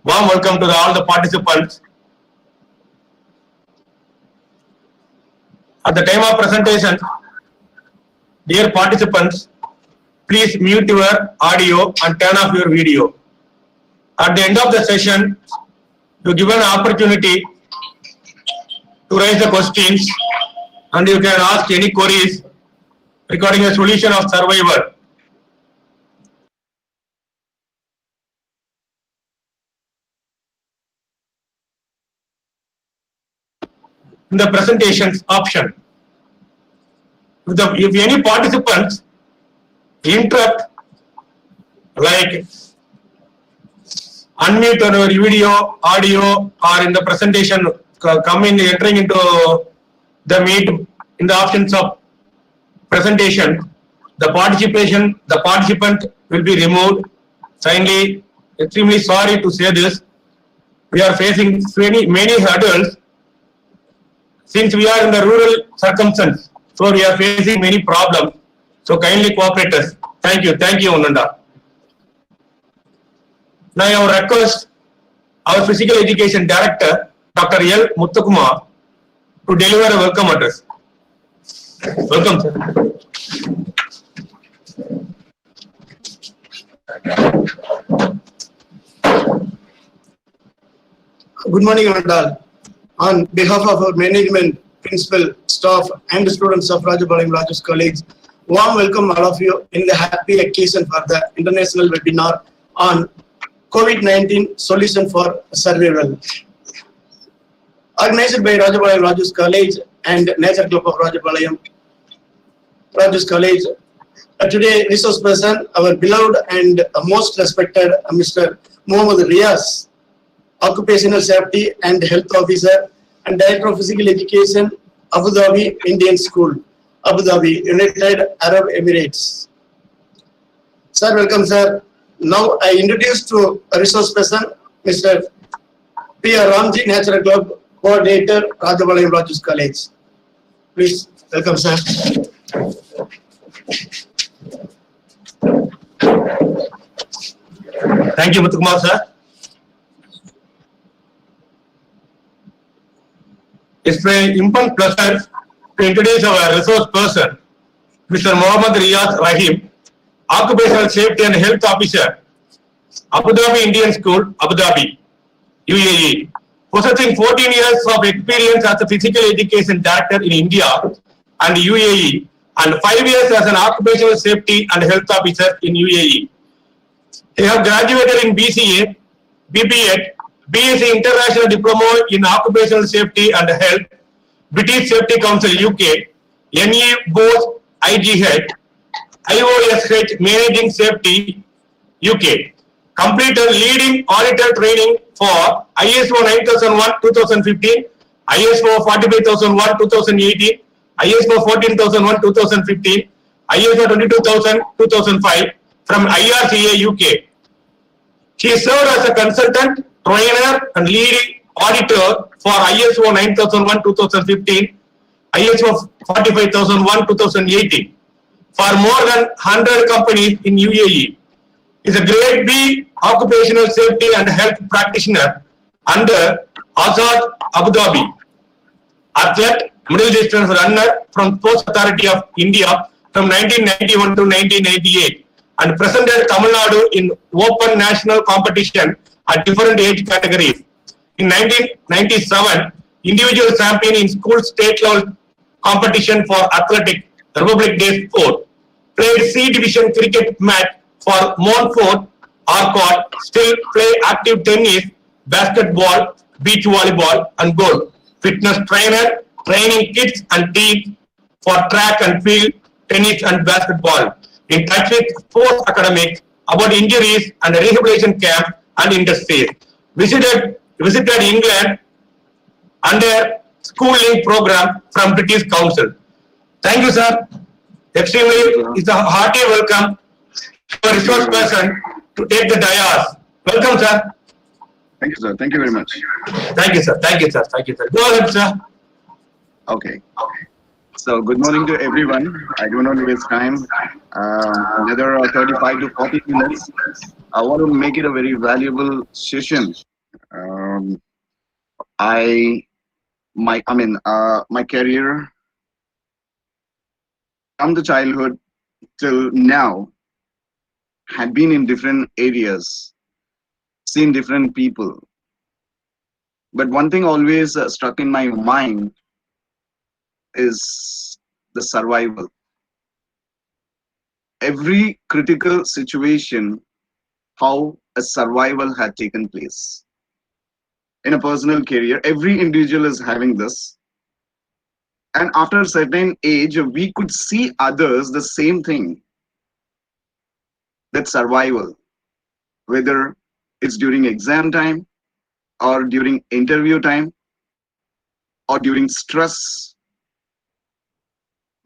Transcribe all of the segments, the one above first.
Warm welcome to all the participants. At the time of presentation, dear participants, please mute your audio and turn off your video. At the end of the session, you give an opportunity to raise the questions and you can ask any queries regarding the solution of survival. In the presentations option, if any participants interrupt, like unmute on your video, audio, or in the presentation, entering into the meet in the options of presentation, the participant will be removed. Kindly, extremely sorry to say this. We are facing many hurdles since we are in the rural circumstance. So we are facing many problems. So kindly cooperate us. Thank you, Ananda. Now I will request our Physical Education Director, Dr. L. Muthukumar, to deliver a welcome address. Welcome, sir. Good morning, all. On behalf of our management, principal, staff, and students of Rajapalayam Rajus College, warm welcome all of you in the happy occasion for the international webinar on COVID-19 solution for survival. Organized by Rajapalayam Rajus College and Nature Club of Rajapalayam Rajus College. Today, resource person, our beloved and most respected Mr. Mohammed Riaz, Occupational Safety and Health Officer and Director of Physical Education, Abu Dhabi Indian School, Abu Dhabi, United Arab Emirates. Sir, welcome, sir. Now I introduce to a resource person, Mr. P. Ramji, Nature Club Coordinator, Rajapalayam Rajus College. Please welcome, sir. Thank you, Muthukumar, sir. It's an immense pleasure to introduce our resource person, Mr. Mohammed Riaz Rahim, Occupational Safety and Health Officer, Abu Dhabi Indian School, Abu Dhabi, UAE. Possessing 14 years of experience as a Physical Education Director in India and UAE, and 5 years as an Occupational Safety and Health Officer in UAE. He has graduated in BCA, BBEd, BSc International Diploma in Occupational Safety and Health, British Safety Council UK, NE Bose IGH, IOSH Managing Safety UK. Completed leading auditor training for ISO 9001-2015, ISO 45001-2018, ISO 14001-2015, ISO 22000-2005 from IRCA UK. She served as a consultant, trainer and leading auditor for ISO 9001-2015, ISO 45001-2018 for more than 100 companies in UAE. Is a Grade B Occupational Safety and Health Practitioner under Azad Abu Dhabi. Athlete, middle distance runner from Sports Authority of India from 1991 to 1998 and presented Tamil Nadu in open national competition at different age categories. In 1997, individual champion in school state level competition for athletic Republic Day sport. Played C division cricket match for Montfort, Arcot, still play active tennis, basketball, beach volleyball and golf. Fitness trainer, training kids and teams for track and field, tennis and basketball. In touch with sports academics about injuries and rehabilitation camps and industries. Visited England under schooling program from British Council. Thank you, sir. Extremely, it's a hearty welcome to a resource person to take the dais. Welcome, sir. Thank you, sir. Thank you very much. Thank you, sir. Thank you, sir. Thank you, sir. Go ahead, sir. Okay. So good morning to everyone. I don't want to waste time. Another 35 to 40 minutes. I want to make it a very valuable session. Um, my career from the childhood till now had been in different areas, seen different people. But one thing always struck in my mind is the survival. Every critical situation, how a survival had taken place. In a personal career, every individual is having this. And after a certain age, we could see others the same thing, that survival, whether it's during exam time or during interview time or during stress.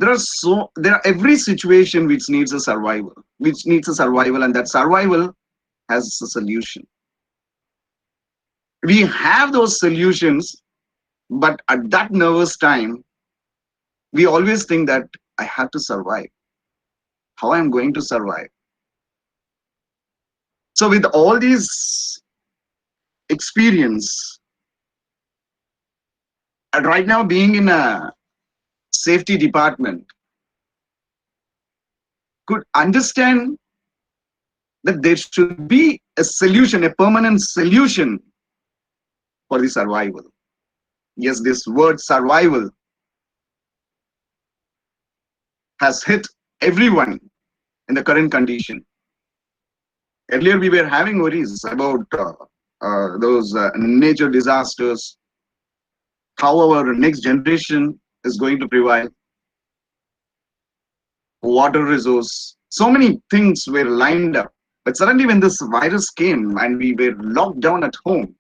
There are every situation which needs a survival, and that survival has a solution. We have those solutions, but at that nervous time, we always think that I have to survive. How I'm going to survive? So with all these experience, and right now being in a safety department, could understand that there should be a solution, a permanent solution for the survival. Yes, this word survival has hit everyone in the current condition. Earlier, we were having worries about those nature disasters, how our next generation is going to prevail, water resource. So many things were lined up. But suddenly, when this virus came and we were locked down at home,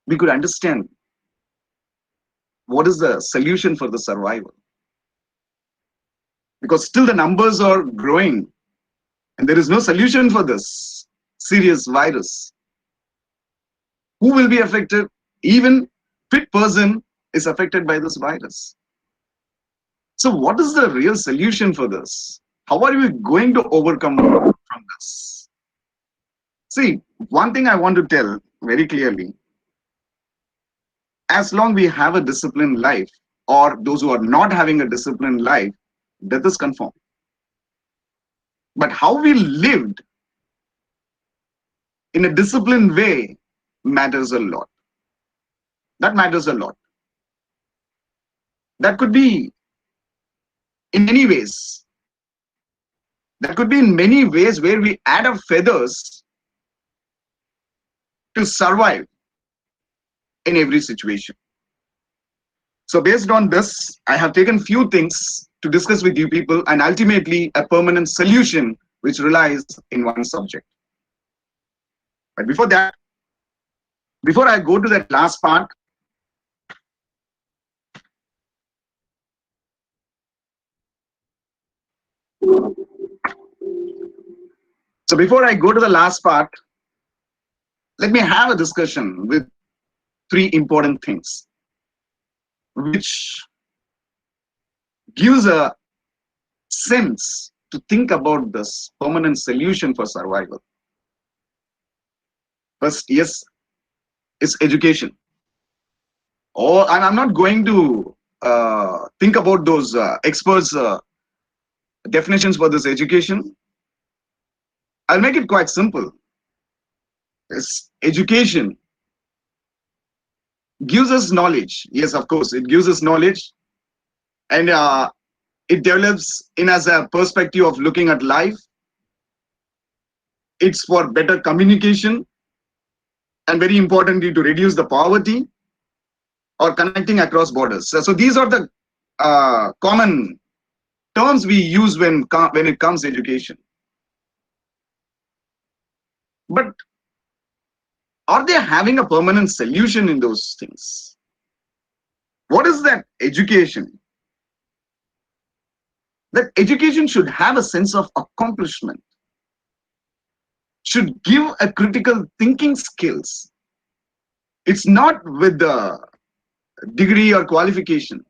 we could understand what is the solution for the survival. Because still the numbers are growing and there is no solution for this serious virus. Who will be affected? Even fit person is affected by this virus. So what is the real solution for this? How are we going to overcome from this? See, one thing I want to tell very clearly, as long we have a disciplined life, or those who are not having a disciplined life, death is confirmed. But how we lived in a disciplined way matters a lot. That matters a lot. That could be in many ways. That could be in many ways where we add up feathers to survive in every situation. So based on this, I have taken few things to discuss with you people, and ultimately a permanent solution which relies in one subject. But before that, before I go to that last part, let me have a discussion with three important things, which gives a sense to think about this permanent solution for survival. First, yes, it's education. And I'm not going to think about those experts' definitions for this education. I'll make it quite simple. Yes, education gives us knowledge. Yes, of course, it gives us knowledge, and it develops in us a perspective of looking at life. It's for better communication, and very importantly, to reduce the poverty or connecting across borders. So these are the common terms we use when it comes to education. But are they having a permanent solution in those things? What is that education? That education should have a sense of accomplishment, should give a critical thinking skills. It's not with the degree or qualification.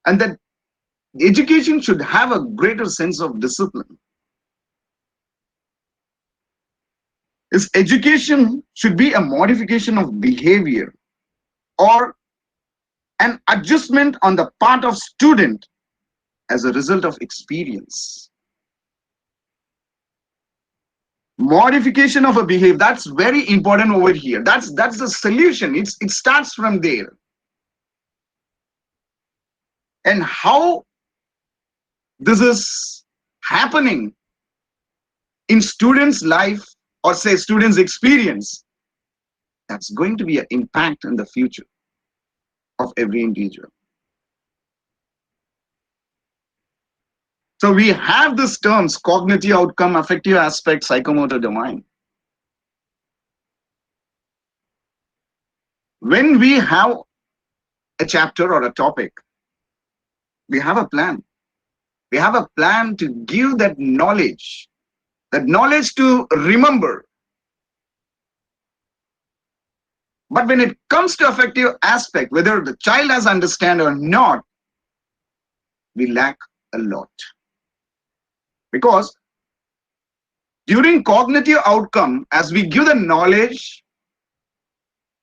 and that education should have a greater sense of discipline. Is education should be a modification of behavior or an adjustment on the part of student as a result of experience. Modification of a behavior, that's very important over here. That's the solution. It starts from there. And how this is happening in students' life, or say students' experience, that's going to be an impact in the future of every individual. So we have these terms: cognitive outcome, affective aspect, psychomotor domain. When we have a chapter or a topic, we have a plan. We have a plan to give that knowledge to remember. But when it comes to affective aspect, whether the child has understand or not, we lack a lot. Because during cognitive outcome, as we give the knowledge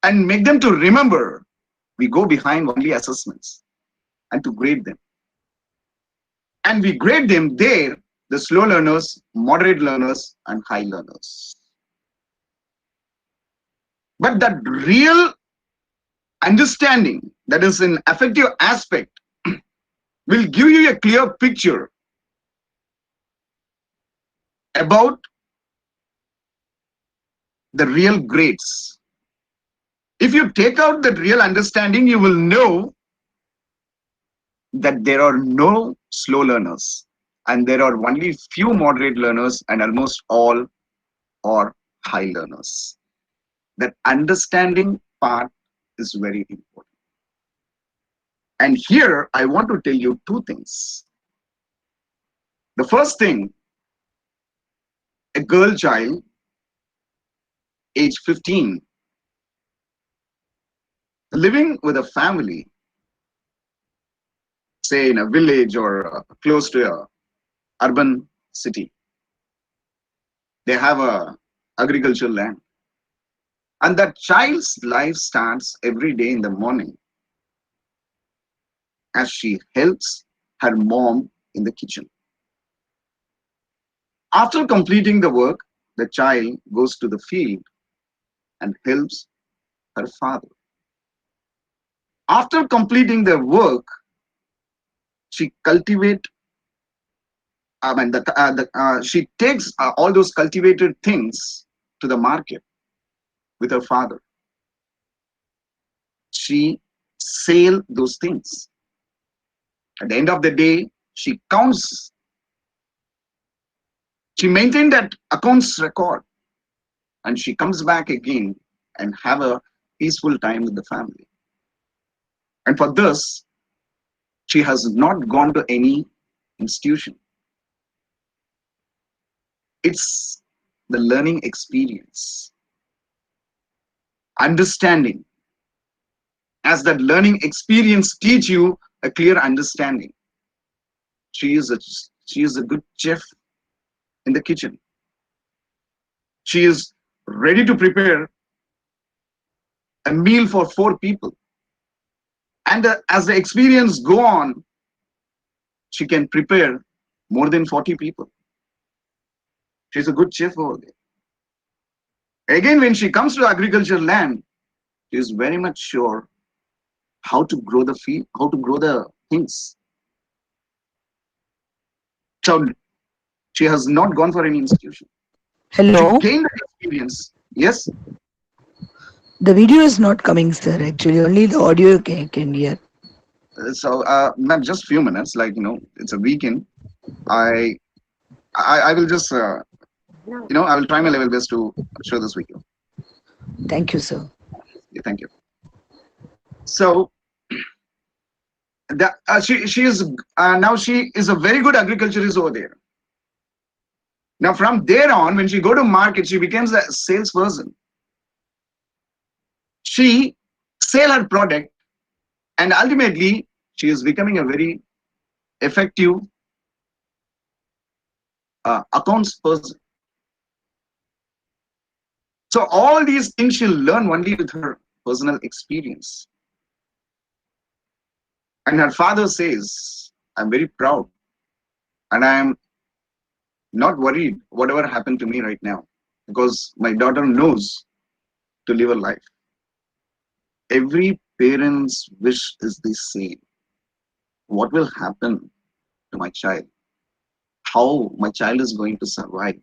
and make them to remember, we go behind only assessments and to grade them. And we grade them there, the slow learners, moderate learners, and high learners. But that real understanding that is in affective aspect will give you a clear picture about the real grades. If you take out that real understanding, you will know that there are no slow learners and there are only few moderate learners and almost all are high learners. That understanding part is very important. And here I want to tell you two things. The first thing, a girl child, age 15, living with a family, say in a village or close to a urban city. They have a agricultural land. And that child's life starts every day in the morning as she helps her mom in the kitchen. After completing the work, the child goes to the field and helps her father. After completing the work, she cultivates. She takes all those cultivated things to the market with her father. She sells those things. At the end of the day, she counts. She maintains that accounts record, and she comes back again and have a peaceful time with the family. And for this, she has not gone to any institution. It's the learning experience. Understanding. As that learning experience teach you a clear understanding. She is a good chef in the kitchen. She is ready to prepare a meal for 4 people. And as the experience go on, she can prepare more than 40 people. She's a good chef over there. Again, when she comes to agricultural land, she is very much sure how to grow the field, how to grow the things. So she has not gone for any institution. Hello. She gained that experience. Yes. The video is not coming, sir. Actually, only the audio can hear. So, ma'am, just few minutes. Like, it's a weekend. I will just, I will try my level best to show this video. Thank you, sir. Yeah, thank you. So, she is now she is a very good agriculturist over there. Now, from there on, when she go to market, she becomes a salesperson. She sell her product, and ultimately she is becoming a very effective accounts person. So all these things she'll learn only with her personal experience. And her father says, I'm very proud and I'm not worried whatever happened to me right now, because my daughter knows to live a life. Every parent's wish is the same. What will happen to my child? How my child is going to survive?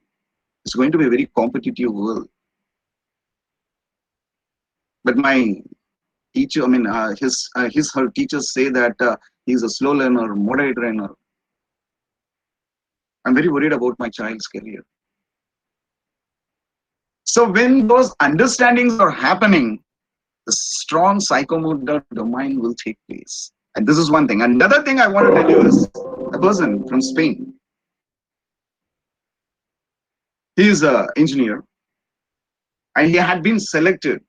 It's going to be a very competitive world. But my teacher, her teachers say that he's a slow learner, moderate learner. I'm very worried about my child's career. So when those understandings are happening, the strong psychomotor domain will take place. And this is one thing. Another thing I want to tell you is a person from Spain. He is an engineer and he had been selected,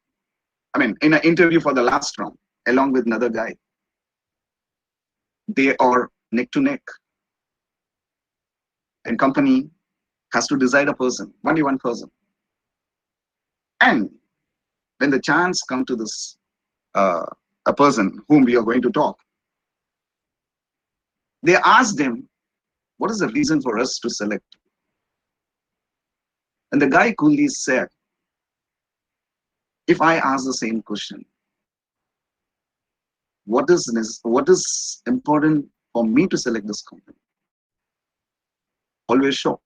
in an interview for the last round, along with another guy. They are neck to neck. And company has to decide a person, only one person. And when the chance comes to this, a person whom we are going to talk, they asked him, what is the reason for us to select? And the guy coolly said, if I ask the same question, what is important for me to select this company? Always shocked.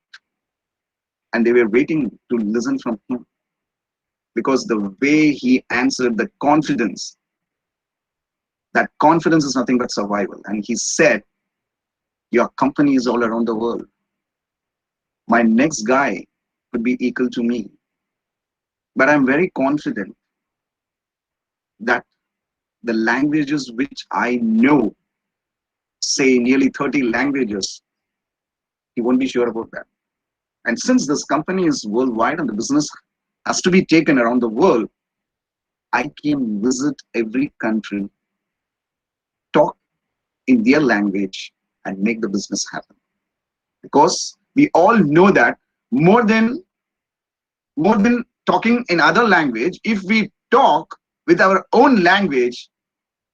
And they were waiting to listen from him, because the way he answered, that confidence is nothing but survival. And he said, your company is all around the world. My next guy could be equal to me. But I'm very confident that the languages which I know, say nearly 30 languages, he won't be sure about that. And since this company is worldwide and the business has to be taken around the world, I can visit every country, talk in their language, and make the business happen. Because we all know that more than talking in other language, if we talk with our own language,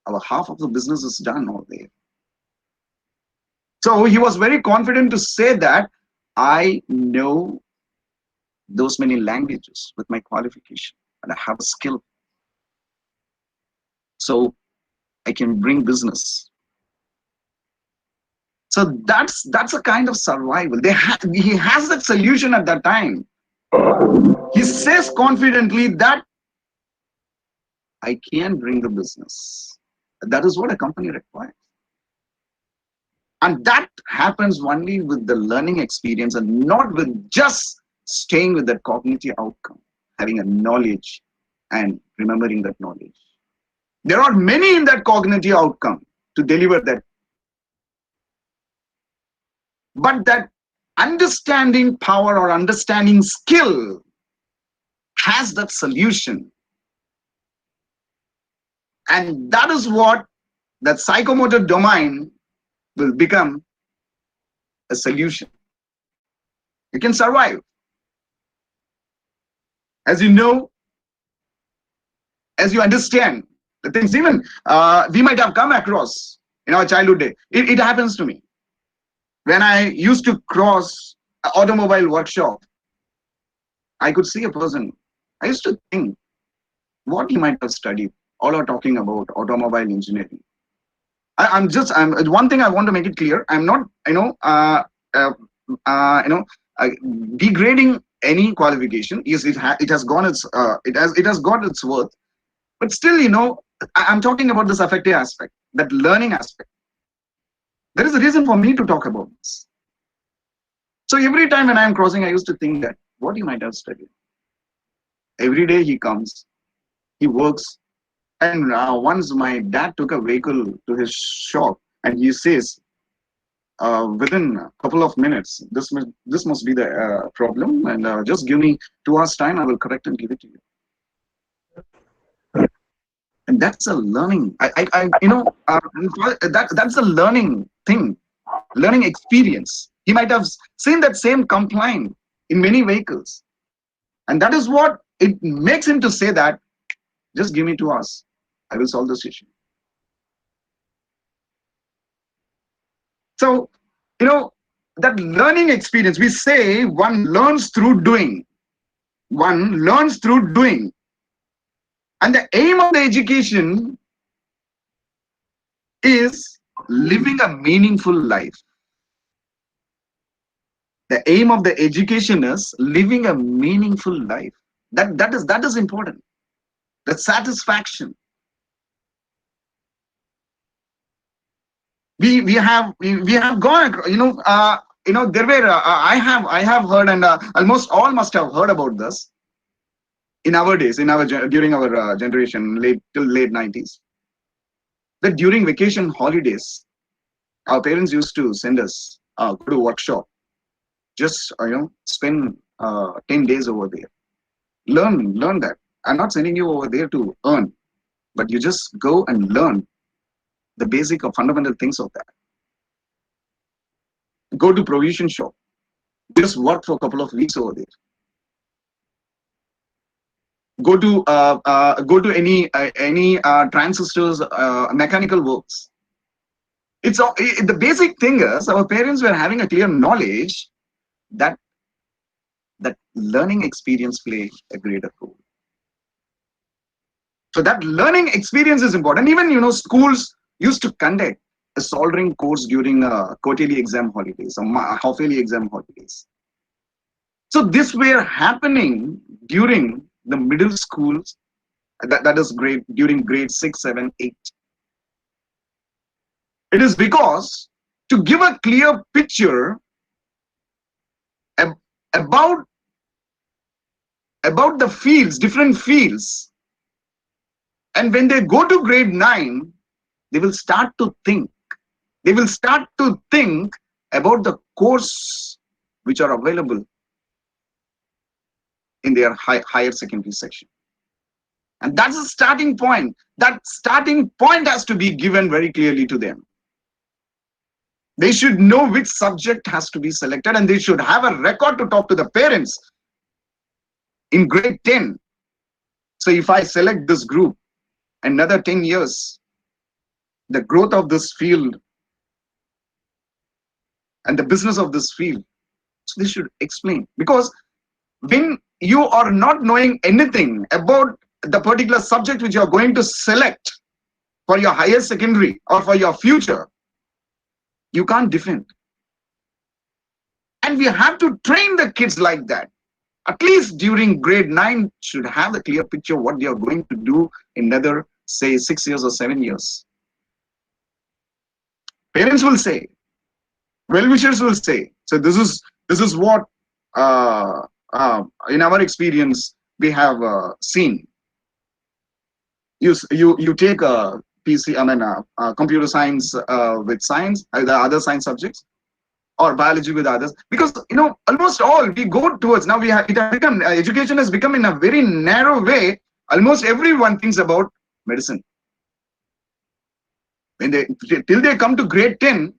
our half of the business is done all there. So he was very confident to say that I know those many languages with my qualification and I have a skill. So I can bring business. So that's a kind of survival. He has that solution at that time. He says confidently that I can bring the business. That is what a company requires. And that happens only with the learning experience and not with just staying with that cognitive outcome, having a knowledge and remembering that knowledge. There are many in that cognitive outcome to deliver that. But that understanding power or understanding skill has that solution. And that is what that psychomotor domain will become a solution. You can survive. As you know, as you understand the things, even we might have come across in our childhood day. It happens to me. When I used to cross an automobile workshop, I could see a person. I used to think what he might have studied. All are talking about automobile engineering. I'm one thing I want to make it clear. I'm not, degrading any qualification. Yes, it has got its worth. But still, I'm talking about this affective aspect, that learning aspect. There is a reason for me to talk about this. So every time when I'm crossing, I used to think that what he might have studied. Every day he comes, he works. And once my dad took a vehicle to his shop, and he says, within a couple of minutes, this must be the problem, and just give me 2 hours time, I will correct and give it to you. And that's a learning. That's a learning thing, learning experience. He might have seen that same complaint in many vehicles. And that is what it makes him to say that, just give me 2 hours. I will solve this issue. So, that learning experience, we say one learns through doing. One learns through doing. And the aim of the education is living a meaningful life. The aim of the education is living a meaningful life. That is important. The satisfaction. We have gone. There were. I have heard, and almost all must have heard about this. In our days, during our generation, till late 90s, that during vacation holidays, our parents used to send us go to workshop. Just spend 10 days over there. Learn that. I'm not sending you over there to earn, but you just go and learn the basic or fundamental things of that. Go to provision shop. Just work for a couple of weeks over there. Go to any transistors, mechanical works. The basic thing is our parents were having a clear knowledge that learning experience play a greater role. So that learning experience is important. Even schools used to conduct a soldering course during quarterly exam holidays or half-yearly exam holidays. So this were happening during the middle schools. That is during grade 6, 7, 8. It is because to give a clear picture about the fields, different fields, and when they go to grade 9, they will start to think. They will start to think about the course which are available in their higher secondary section. And that's the starting point. That starting point has to be given very clearly to them. They should know which subject has to be selected, and they should have a record to talk to the parents in grade 10. So if I select this group, another 10 years, the growth of this field and the business of this field, so they should explain. Because when you are not knowing anything about the particular subject which you are going to select for your higher secondary or for your future, you can't defend. And we have to train the kids like that. At least during grade 9 should have a clear picture what they are going to do in another, say, 6 years or 7 years. Parents will say, well-wishers will say. So this is what in our experience we have seen. You take a computer science with science, the other science subjects, or biology with others, because almost all we go towards now. Education has become in a very narrow way. Almost everyone thinks about medicine. When till they come to grade 10,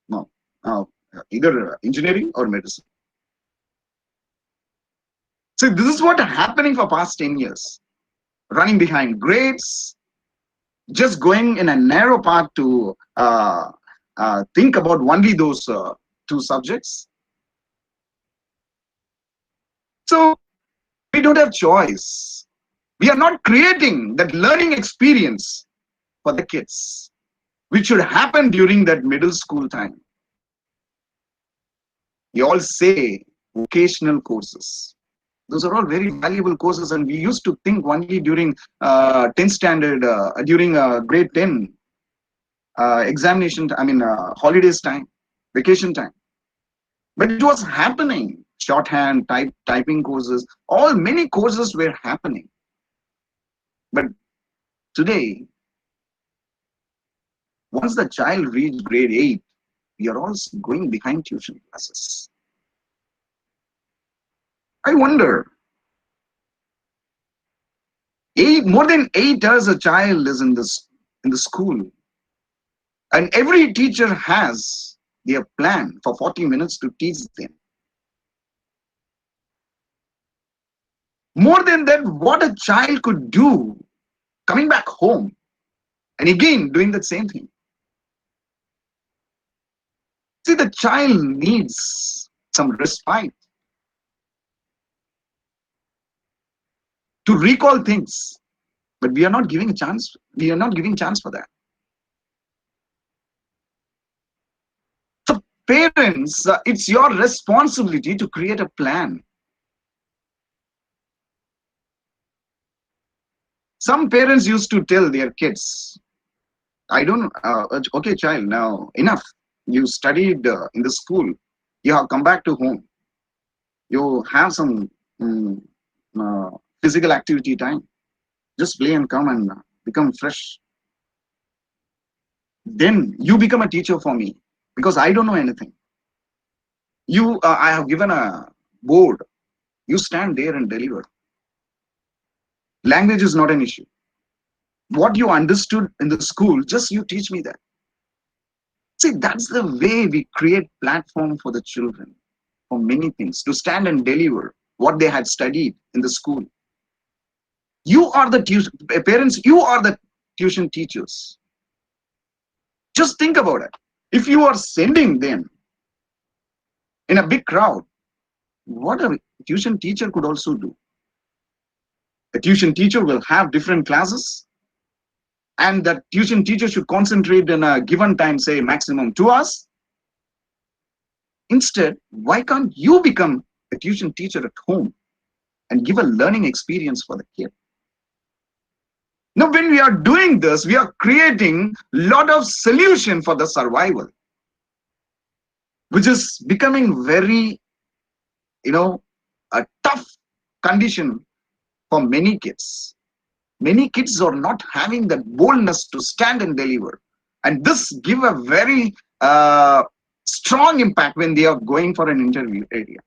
no, either engineering or medicine. So this is what is happening for past 10 years, running behind grades, just going in a narrow path to think about only those 2 subjects. So we don't have choice. We are not creating that learning experience for the kids, which should happen during that middle school time. You all say vocational courses. Those are all very valuable courses, and we used to think only during 10th standard, during grade 10 examination, holidays time, vacation time. But it was happening. Shorthand, typing courses, many courses were happening. But today, once the child reached grade 8, we are all going behind tuition classes. I wonder, More than 8 hours a child is in the school, and every teacher has their plan for 40 minutes to teach them. More than that, what a child could do coming back home and again doing the same thing. See, the child needs some respite to recall things, but we are not giving a chance. We are not giving chance for that. So parents, it's your responsibility to create a plan. Some parents used to tell their kids, okay, child, now enough. You studied in the school. You have come back to home. You have some uh, physical activity time. Just play and come and become fresh. Then you become a teacher for me because I don't know anything. I have given a board. You stand there and deliver. Language is not an issue. What you understood in the school, just you teach me that. See, that's the way we create platform for the children, for many things, to stand and deliver what they had studied in the school. You are the parents, you are the tuition teachers. Just think about it. If you are sending them in a big crowd, what a tuition teacher could also do. A tuition teacher will have different classes, and that tuition teacher should concentrate in a given time, say maximum 2 hours. Instead, why can't you become a tuition teacher at home and give a learning experience for the kid? Now, when we are doing this, we are creating a lot of solution for the survival, which is becoming very, a tough condition for many kids. Many kids are not having that boldness to stand and deliver. And this give a very strong impact when they are going for an interview area.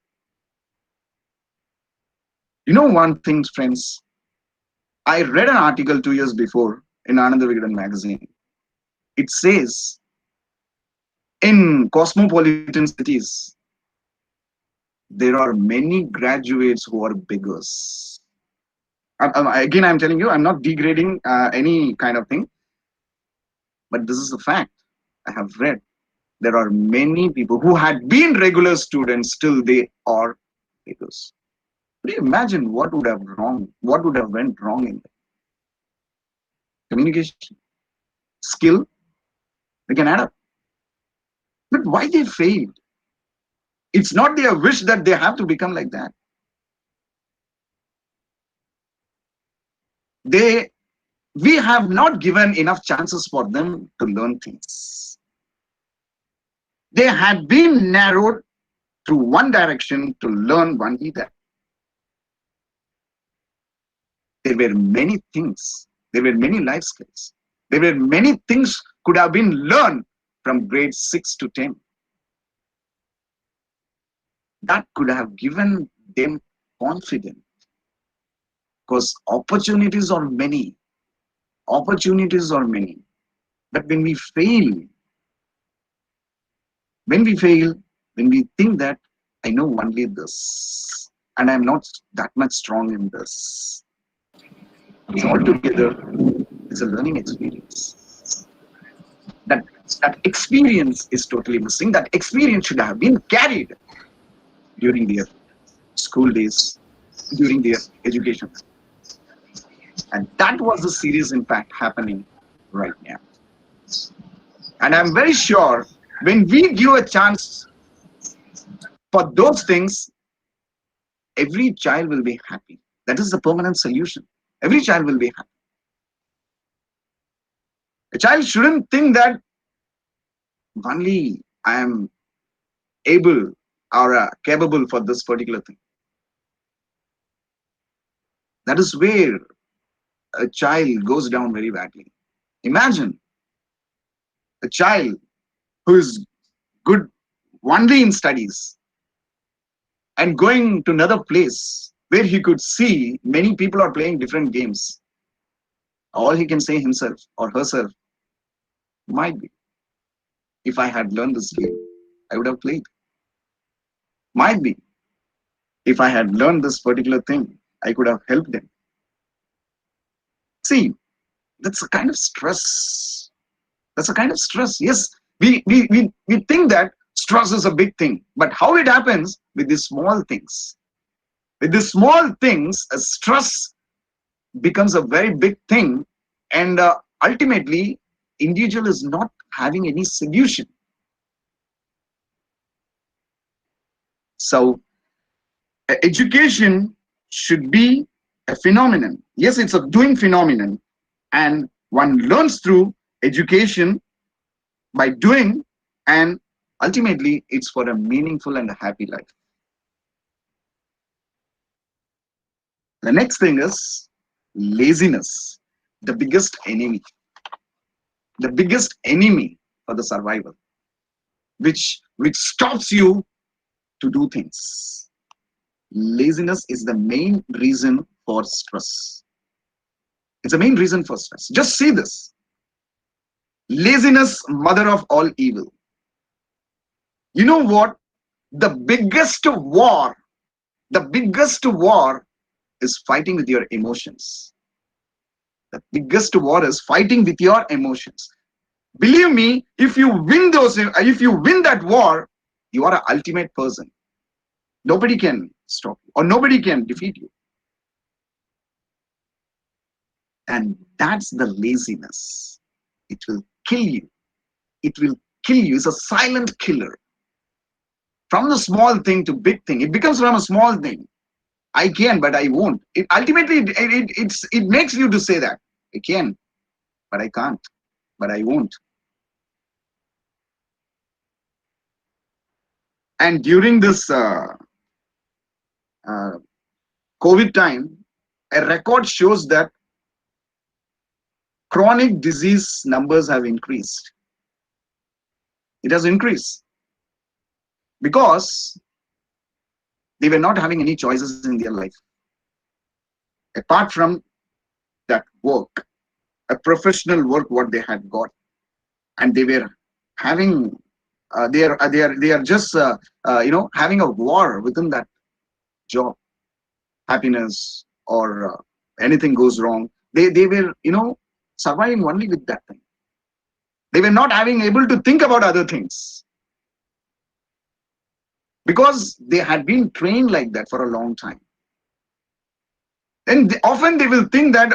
You know one thing, friends, I read an article 2 years before in Ananda Vigadan magazine. It says, in cosmopolitan cities, there are many graduates who are beggars. Again, I'm telling you, I'm not degrading any kind of thing, but this is a fact. I have read there are many people who had been regular students, still they are beggars. Could you imagine what would have went wrong in that? Communication, skill, they can add up. But why they failed? It's not their wish that they have to become like that. We have not given enough chances for them to learn things. They had been narrowed to one direction to learn only that. There were many things. There were many life skills. There were many things could have been learned from grade 6 to 10. That could have given them confidence. Because opportunities are many. Opportunities are many. But when we fail, when we think that I know only this, and I'm not that much strong in this, it's altogether, it's a learning experience. That experience is totally missing. That experience should have been carried during their school days, during their education. And that was the serious impact happening right now. And I'm very sure when we give a chance for those things, every child will be happy. That is the permanent solution. Every child will be happy. A child shouldn't think that only I am able or capable for this particular thing. That is where a child goes down very badly. Imagine a child who is good only in studies and going to another place where he could see many people are playing different games. All he can say himself or herself might be, if I had learned this game, I would have played. Might be, if I had learned this particular thing, I could have helped them. See, that's a kind of stress. That's a kind of stress. Yes, we think that stress is a big thing, but how it happens with these small things. With these small things, a stress becomes a very big thing, and ultimately, individual is not having any solution. So, education should be a phenomenon. Yes, it's a doing phenomenon, and one learns through education by doing, and ultimately, it's for a meaningful and a happy life. The next thing is laziness, the biggest enemy. The biggest enemy for the survival, which stops you to do things. Laziness is the main reason for stress. It's the main reason for stress. Just see this. Laziness, mother of all evil. You know what? The biggest war is fighting with your emotions. The biggest war is fighting with your emotions. Believe me, if you win that war, you are an ultimate person. Nobody can stop you or nobody can defeat you. And that's the laziness. It will kill you. It will kill you. It's a silent killer. From the small thing to big thing, it becomes from a small thing. I can, but I won't. Ultimately, it makes you to say that. I can, but I can't, but I won't. And during this COVID time, a record shows that chronic disease numbers have increased. It has increased because they were not having any choices in their life. Apart from that work, a professional work, what they had got, and they were having, they are just having a war within that job. Happiness or anything goes wrong, they were surviving only with that thing. They were not having able to think about other things because they had been trained like that for a long time. And often they will think that,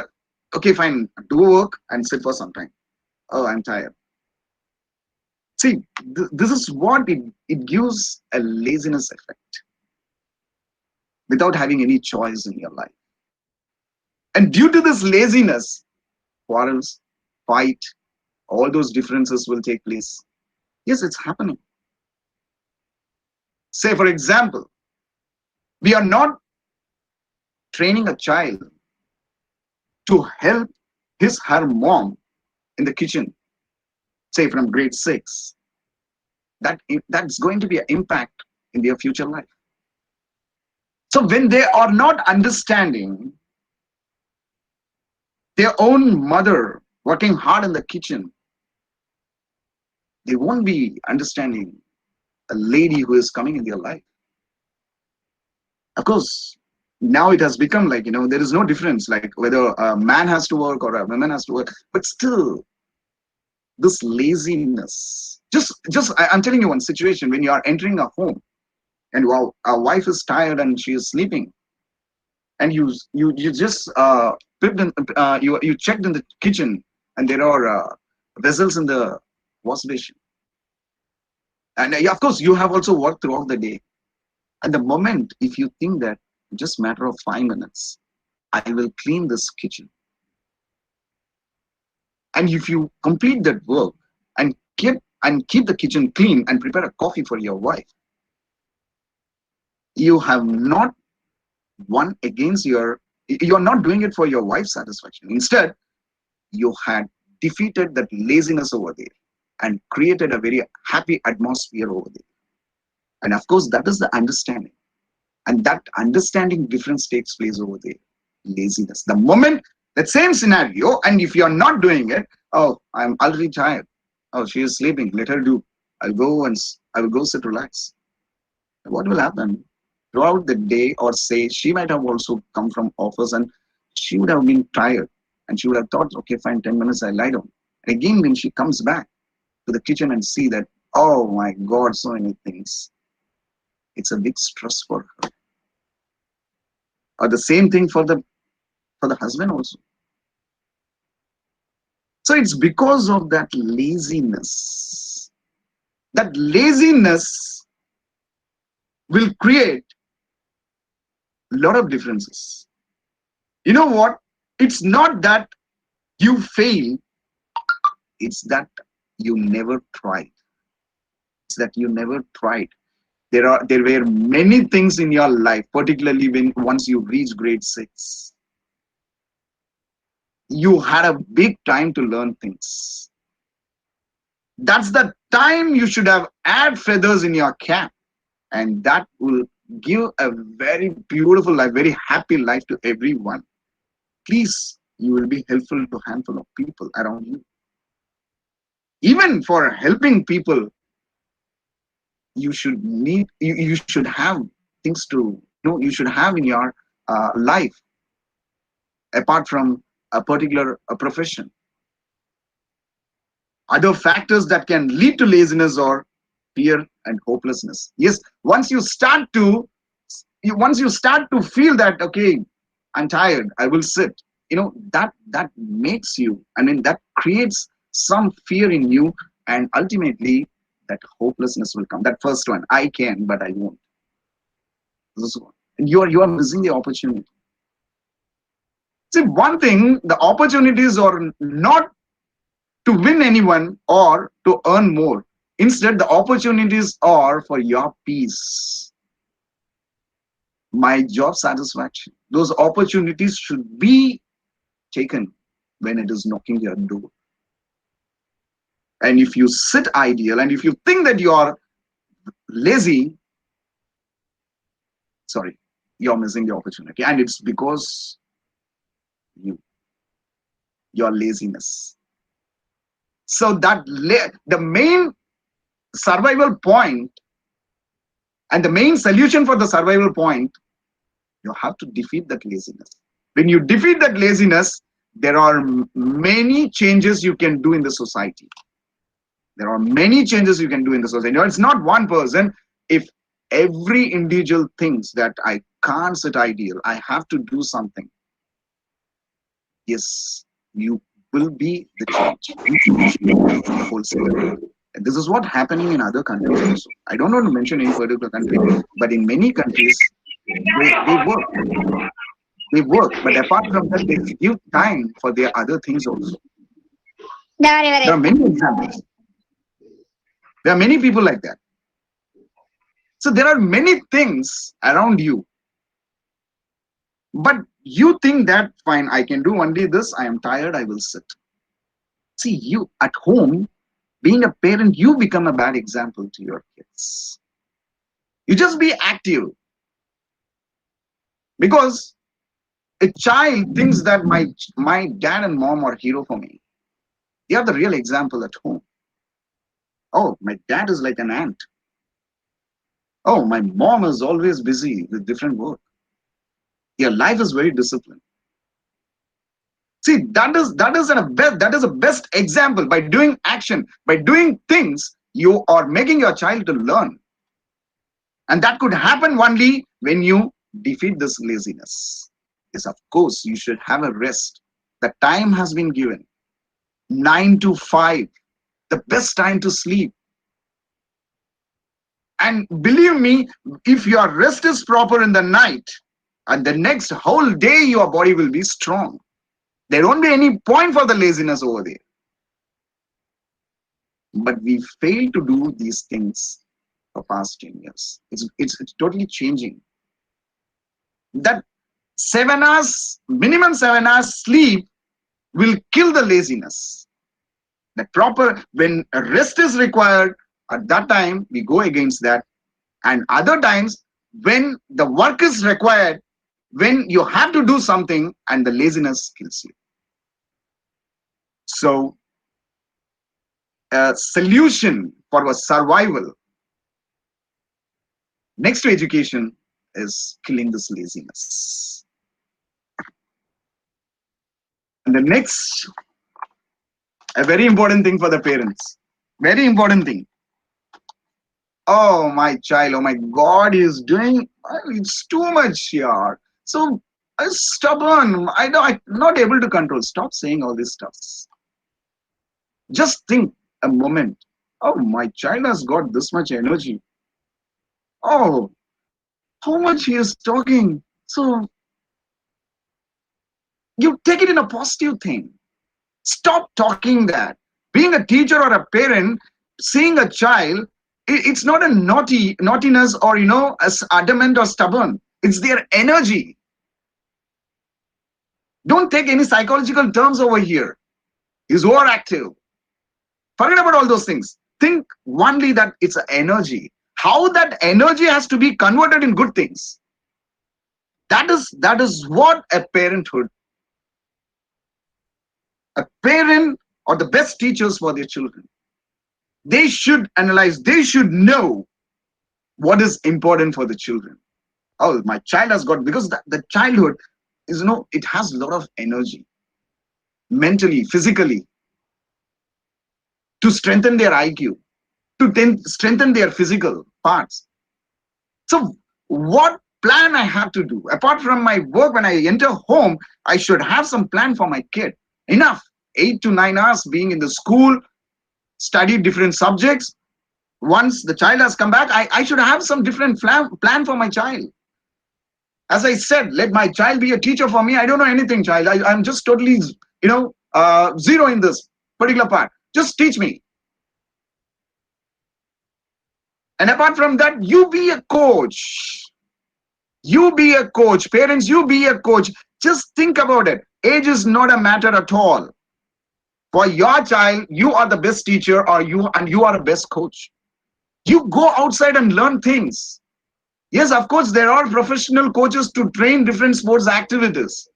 okay, fine, do work and sit for some time. Oh, I'm tired. See, this is what it gives a laziness effect without having any choice in your life. And due to this laziness, quarrels, fight, all those differences will take place. Yes, it's happening. Say, for example, we are not training a child to help her mom in the kitchen, say from grade 6. That's going to be an impact in their future life. So when they are not understanding their own mother working hard in the kitchen, they won't be understanding a lady who is coming in their life. Of course, now it has become like, there is no difference, like whether a man has to work or a woman has to work, but still, this laziness, I'm telling you one situation, when you are entering a home and wow, a wife is tired and she is sleeping, and you just you checked in the kitchen and there are vessels in the wash basin, and of course you have also worked throughout the day. At the moment, if you think that just matter of 5 minutes, I will clean this kitchen, and if you complete that work and keep the kitchen clean and prepare a coffee for your wife, you have not won against you're not doing it for your wife's satisfaction. Instead, you had defeated that laziness over there and created a very happy atmosphere over there. And of course, that is the understanding. And that understanding difference takes place over there. Laziness. The moment That same scenario, and if you're not doing it, oh, I'm already tired. Oh, she is sleeping. Let her do. I will go sit, relax. What will happen? Throughout the day, or say, she might have also come from office and she would have been tired and she would have thought, okay, fine, 10 minutes, I lie down. And again, when she comes back to the kitchen and see that, oh my God, so many things, it's a big stress for her. Or the same thing for the husband also. So it's because of that laziness. That laziness will create a lot of differences. You know what? It's not that you fail, it's that you never tried. It's that you never tried. There were many things in your life, particularly once you reach grade 6. You had a big time to learn things. That's the time you should have add feathers in your cap, and that will give a very beautiful life, very happy life to everyone. Please, you will be helpful to a handful of people around you. Even for helping people, you should have things to you should have in your life apart from a particular profession. Other factors that can lead to laziness or fear and hopelessness. Yes, once you start to feel that, okay, I'm tired, I will sit, that makes you, that creates some fear in you, and ultimately that hopelessness will come. That first one, I can but I won't. This one, and you are missing the opportunity. See, one thing, the opportunities are not to win anyone or to earn more. Instead, the opportunities are for your peace, my job satisfaction. Those opportunities should be taken when it is knocking your door. And if you sit idle and if you think that you are lazy, sorry, you're missing the opportunity. And it's because your laziness. So that the main survival point and the main solution for the survival point, you have to defeat that laziness. When you defeat that laziness, there are many changes you can do in the society. There are many changes you can do in the society. It's not one person. If every individual thinks that I can't sit idle, I have to do something, yes, you will be the change. The whole scenario. And this is what happening in other countries also. I don't want to mention any particular country, but in many countries, they work. They work, but apart from that, they give time for their other things also. There are many examples. There are many people like that. So there are many things around you. But you think that, fine, I can do only this, I am tired, I will sit. See, you at home, being a parent, you become a bad example to your kids. You just be active. Because a child thinks that my dad and mom are hero for me. They are the real example at home. Oh, my dad is like an ant. Oh, my mom is always busy with different work. Your life is very disciplined. See, that is a best example. By doing action, by doing things, you are making your child to learn. And that could happen only when you defeat this laziness. Yes, of course, you should have a rest. The time has been given. 9 to 5, the best time to sleep. And believe me, if your rest is proper in the night, and the next whole day your body will be strong. There won't be any point for the laziness over there. But we fail to do these things for past 10 years. It's totally changing. That 7 hours, minimum 7 hours sleep will kill the laziness. The proper, when rest is required, at that time we go against that. And other times when the work is required, when you have to do something and the laziness kills you. So a solution for our survival next to education is killing this laziness. And the next, a very important thing for the parents, very important thing. Oh, my child, oh my God, he is doing, it's too much here. So stubborn, I'm not able to control. Stop saying all this stuff. Just think a moment. Oh, my child has got this much energy. Oh, how much he is talking. So you take it in a positive thing. Stop talking that. Being a teacher or a parent, seeing a child, it's not a naughtiness or, as adamant or stubborn. It's their energy. Don't take any psychological terms over here. He's overactive. Forget about all those things. Think only that it's an energy. How that energy has to be converted in good things. That is what a parenthood. A parent are the best teachers for their children. They should analyze, they should know what is important for the children. Oh, my child has got, because the childhood is, it has a lot of energy, mentally, physically, to strengthen their IQ, to strengthen their physical parts. So what plan I have to do? Apart from my work, when I enter home, I should have some plan for my kid. Enough, 8 to 9 hours being in the school, study different subjects. Once the child has come back, I should have some different plan for my child. As I said, let my child be a teacher for me. I don't know anything, child. I'm just totally, zero in this particular part. Just teach me. And apart from that, you be a coach. You be a coach. Parents, you be a coach. Just think about it. Age is not a matter at all. For your child, you are the best teacher, or you are the best coach. You go outside and learn things. Yes, of course, there are professional coaches to train different sports activities.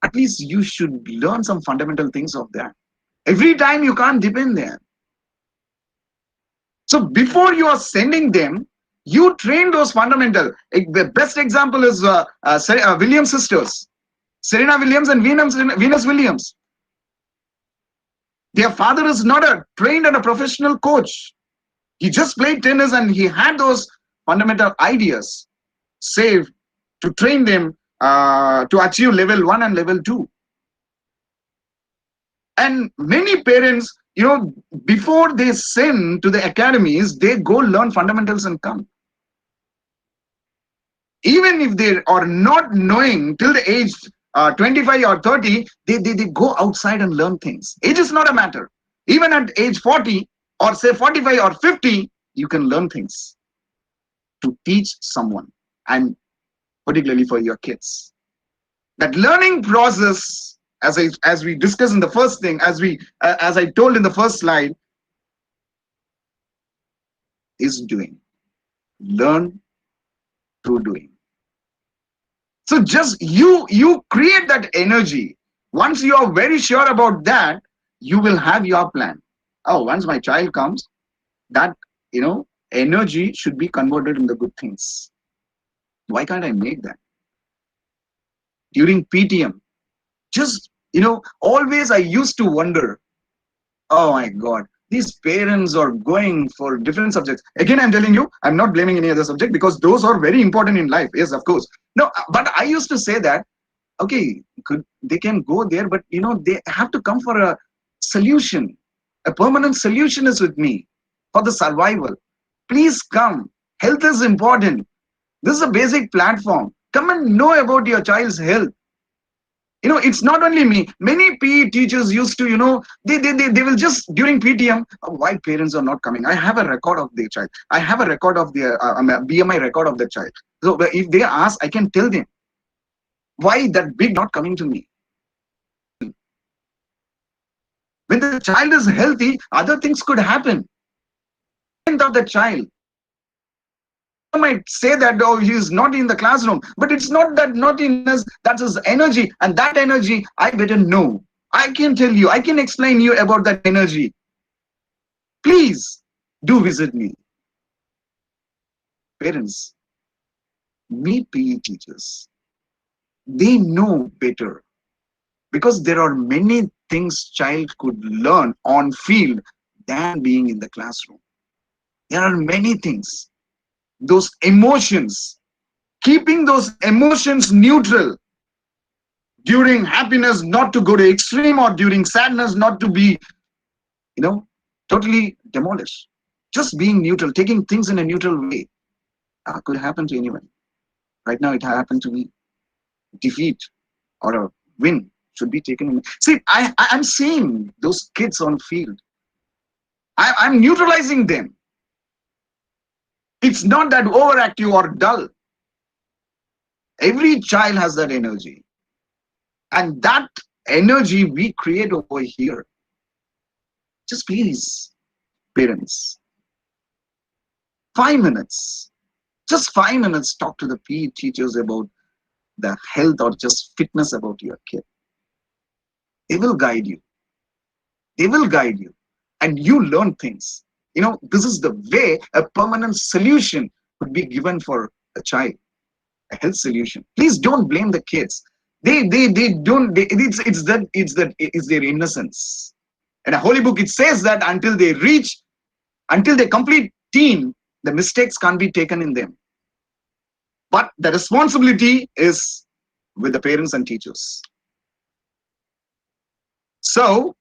At least you should learn some fundamental things of that. Every time you can't depend there. So before you are sending them, you train those fundamental. The best example is Williams sisters, Serena Williams and Venus Williams. Their father is not trained and a professional coach. He just played tennis and he had those fundamental ideas saved to train them to achieve level 1 and level 2. And many parents, before they send to the academies, they go learn fundamentals and come. Even if they are not knowing till the age 25 or 30, they go outside and learn things. Age is not a matter. Even at age 40 or say 45 or 50, you can learn things to teach someone, and particularly for your kids. That learning process, as we discussed in the first thing, as I told in the first slide, is doing. Learn through doing. So just you create that energy. Once you are very sure about that, you will have your plan. Oh, once my child comes, that energy should be converted into good things. Why can't I make that? During PTM, just always I used to wonder, oh my God, these parents are going for different subjects. Again, I'm telling you, I'm not blaming any other subject, because those are very important in life. Yes, of course. No, but I used to say that, okay, they can go there, but they have to come for a solution. A permanent solution is with me for the survival. Please come. Health is important. This is a basic platform. Come and know about your child's health. It's not only me. Many PE teachers used to, they will just, during PTM, why parents are not coming? I have a record of their child. I have a record of their BMI record of the child. So if they ask, I can tell them why that big not coming to me. When the child is healthy, other things could happen. Of the child. I might say that, oh, he is not in the classroom, but it's not that naughtiness, that's his energy, and that energy I better know. I can tell you, I can explain you about that energy. Please do visit me. Parents, meet PE teachers. They know better because there are many things child could learn on field than being in the classroom. There are many things. Those emotions, keeping those emotions neutral during happiness, not to go to extreme, or during sadness, not to be, totally demolished. Just being neutral, taking things in a neutral way, could happen to anyone. Right now, it happened to me. Defeat or a win should be taken. See, I'm seeing those kids on field. I'm neutralizing them. It's not that overactive or dull. Every child has that energy. And that energy we create over here. Just please, parents, 5 minutes, just 5 minutes, talk to the PE teachers about the health or just fitness about your kid. They will guide you. They will guide you. And you learn things. This is the way a permanent solution could be given for a child, a health solution. Please don't blame the kids. They don't, it's their innocence. In a holy book, it says that until they complete teen, the mistakes can't be taken in them. But the responsibility is with the parents and teachers. So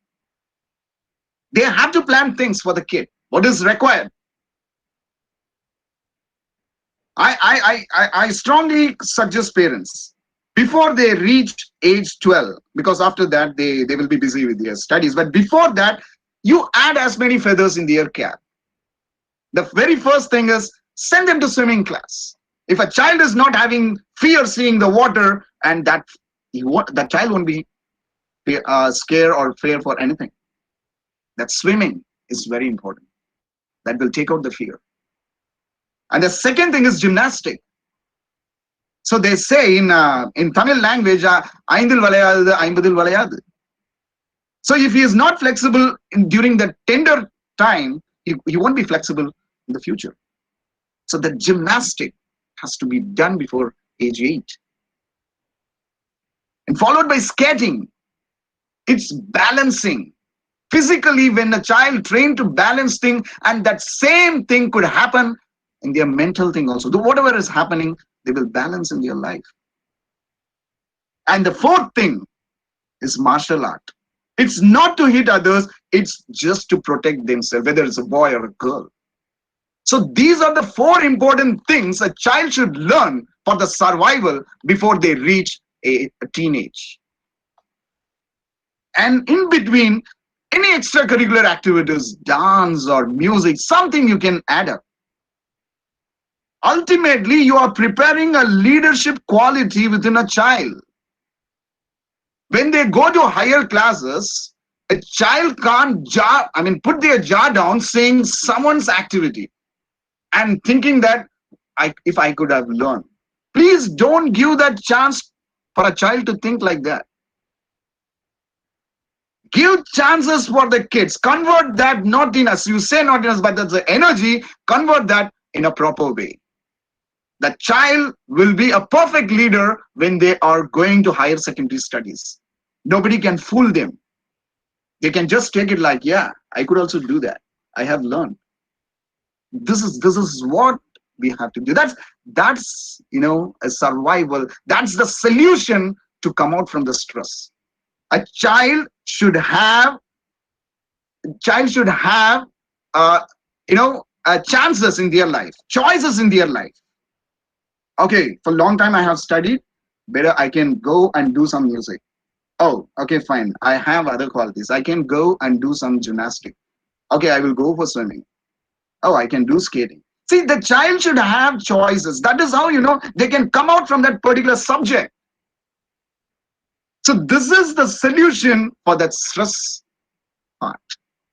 they have to plan things for the kid. What is required? I strongly suggest parents, before they reach age 12, because after that they will be busy with their studies. But before that, you add as many feathers in their cap. The very first thing is send them to swimming class. If a child is not having fear seeing the water, and that child won't be scared or fear for anything. That swimming is very important. That will take out the fear. And the second thing is gymnastic. So they say in Tamil language, "Aindil valayadu, aimbadil valayadu." So if he is not flexible during the tender time, he won't be flexible in the future. So the gymnastic has to be done before age 8. And followed by skating. It's balancing. Physically, when a child trained to balance things, and that same thing could happen in their mental thing also. Whatever is happening, they will balance in their life. And the fourth thing is martial art. It's not to hit others, it's just to protect themselves, whether it's a boy or a girl. So these are the 4 important things a child should learn for the survival before they reach a teenage. And in between, any extracurricular activities, dance or music, something you can add up. Ultimately, you are preparing a leadership quality within a child. When they go to higher classes, a child can't put their jaw down saying someone's activity and thinking that if I could have learned. Please don't give that chance for a child to think like that. Give chances for the kids. Convert that not in us. You say not in us, but that's the energy. Convert that in a proper way. The child will be a perfect leader when they are going to higher secondary studies. Nobody can fool them. They can just take it like, yeah, I could also do that. I have learned. This is what we have to do. That's a survival. That's the solution to come out from the stress. A child should have chances in their life, choices in their life. Okay, for a long time I have studied, better I can go and do some music. Oh, okay, fine. I have other qualities. I can go and do some gymnastics. Okay, I will go for swimming. Oh, I can do skating. See, the child should have choices. That is how, they can come out from that particular subject. So this is the solution for that stress part.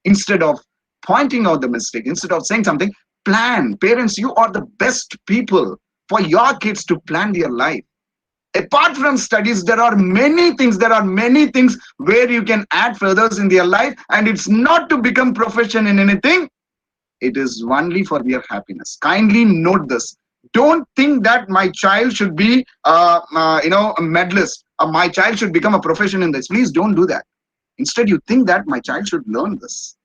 Instead of pointing out the mistake, instead of saying something, plan. Parents, you are the best people for your kids to plan their life. Apart from studies, there are many things. There are many things where you can add furthers in their life, and it's not to become profession in anything. It is only for their happiness. Kindly note this. Don't think that my child should be, a medalist. My child should become a profession in this. Please don't do that. Instead, you think that my child should learn this.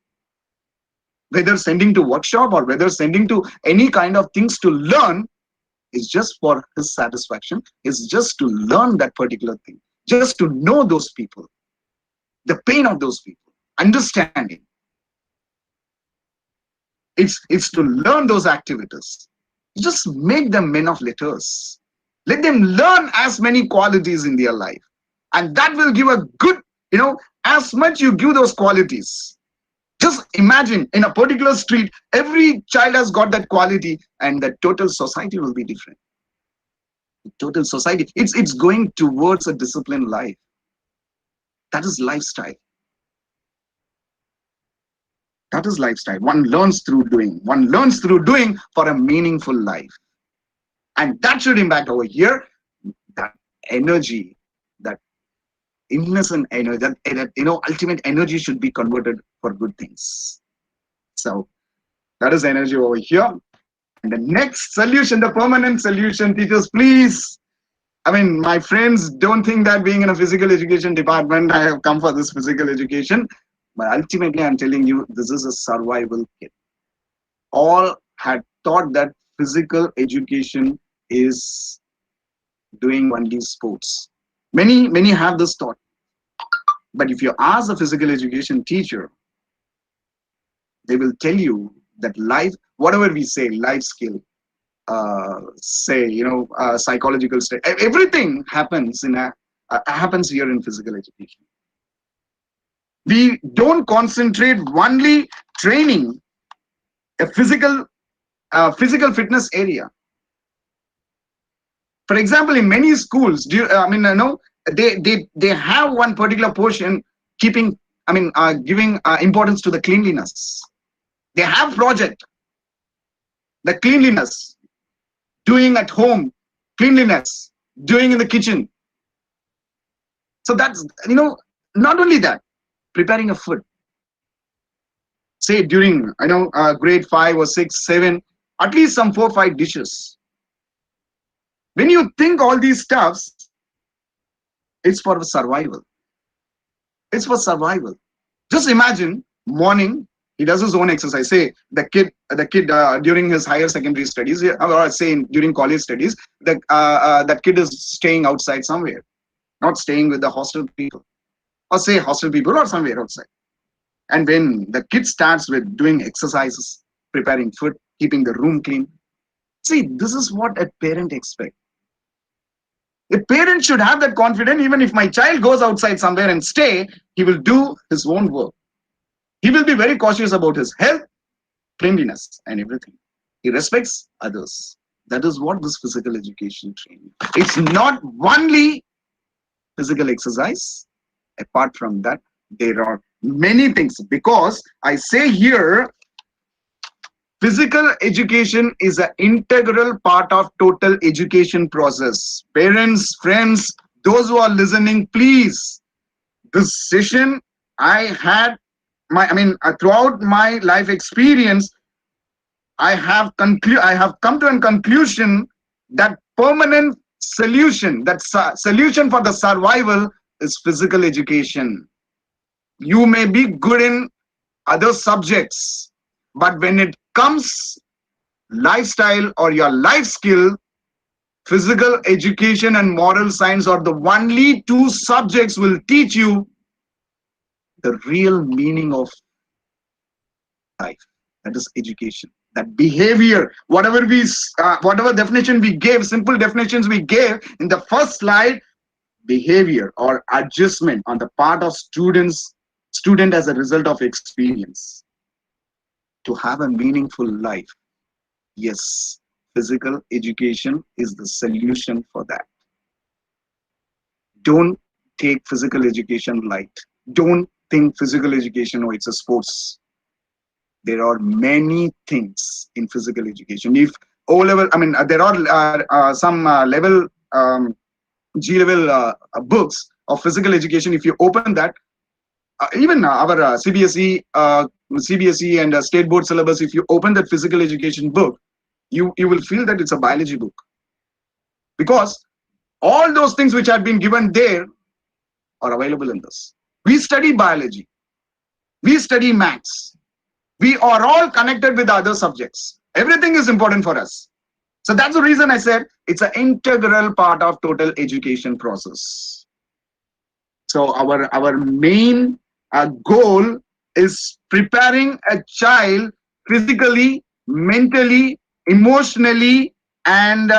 Whether sending to workshop or whether sending to any kind of things to learn is just for his satisfaction, is just to learn that particular thing, just to know those people, the pain of those people, understanding. It's to learn those activities. Just make them men of letters. Let them learn as many qualities in their life. And that will give a good, as much you give those qualities. Just imagine in a particular street, every child has got that quality, and the total society will be different. The total society, it's going towards a disciplined life. That is lifestyle. That is lifestyle. One learns through doing. One learns through doing for a meaningful life. And that should impact over here. That energy, that innocent energy, that ultimate energy should be converted for good things. So that is energy over here. And the next solution, the permanent solution, teachers, please. I mean, my friends, don't think that being in a physical education department, I have come for this physical education. But ultimately, I'm telling you, this is a survival kit. All had thought that physical education is doing only sports. Many have this thought. But if you ask a physical education teacher, they will tell you that life, whatever we say, life skill, psychological state, everything happens happens here in physical education. We don't concentrate only training a physical fitness area. For example, in many schools, they have one particular portion giving importance to the cleanliness. They have project, the cleanliness, doing at home, cleanliness, doing in the kitchen. So that's, not only that, preparing a food. Say during, grade 5 or 6, 7, at least some 4, 5 dishes. When you think all these stuffs, it's for survival. It's for survival. Just imagine morning, he does his own exercise. Say the kid during his higher secondary studies, or say during college studies, that kid is staying outside somewhere, not staying with the hostel people, or say hostel people or somewhere outside. And when the kid starts with doing exercises, preparing food, keeping the room clean, see, this is what a parent expects. A parent should have that confidence. Even if my child goes outside somewhere and stay, he will do his own work. He will be very cautious about his health, cleanliness, and everything. He respects others. That is what this physical education training. It's not only physical exercise. Apart from that, there are many things. Because I say here, physical education is an integral part of total education process. Parents, friends, those who are listening, please, this session I had throughout my life experience, I have come to a conclusion that permanent solution, that solution for the survival is physical education. You may be good in other subjects, but when it comes lifestyle or your life skill, physical education and moral science are the only 2 subjects will teach you the real meaning of life. That is education. That behavior, whatever definition we gave, simple definitions we gave in the first slide, behavior or adjustment on the part of student as a result of experience to have a meaningful life. Yes, physical education is the solution for that. Don't take physical education light. Don't think physical education, oh, it's a sports. There are many things in physical education. If O level, there are some level G-level books of physical education, if you open that, even our CBSE and state board syllabus, if you open that physical education book, you will feel that it's a biology book, because all those things which have been given there are available in this. We study biology, we study maths, we are all connected with other subjects. Everything is important for us. So that's the reason I said it's an integral part of total education process. So our main goal is preparing a child physically, mentally, emotionally, and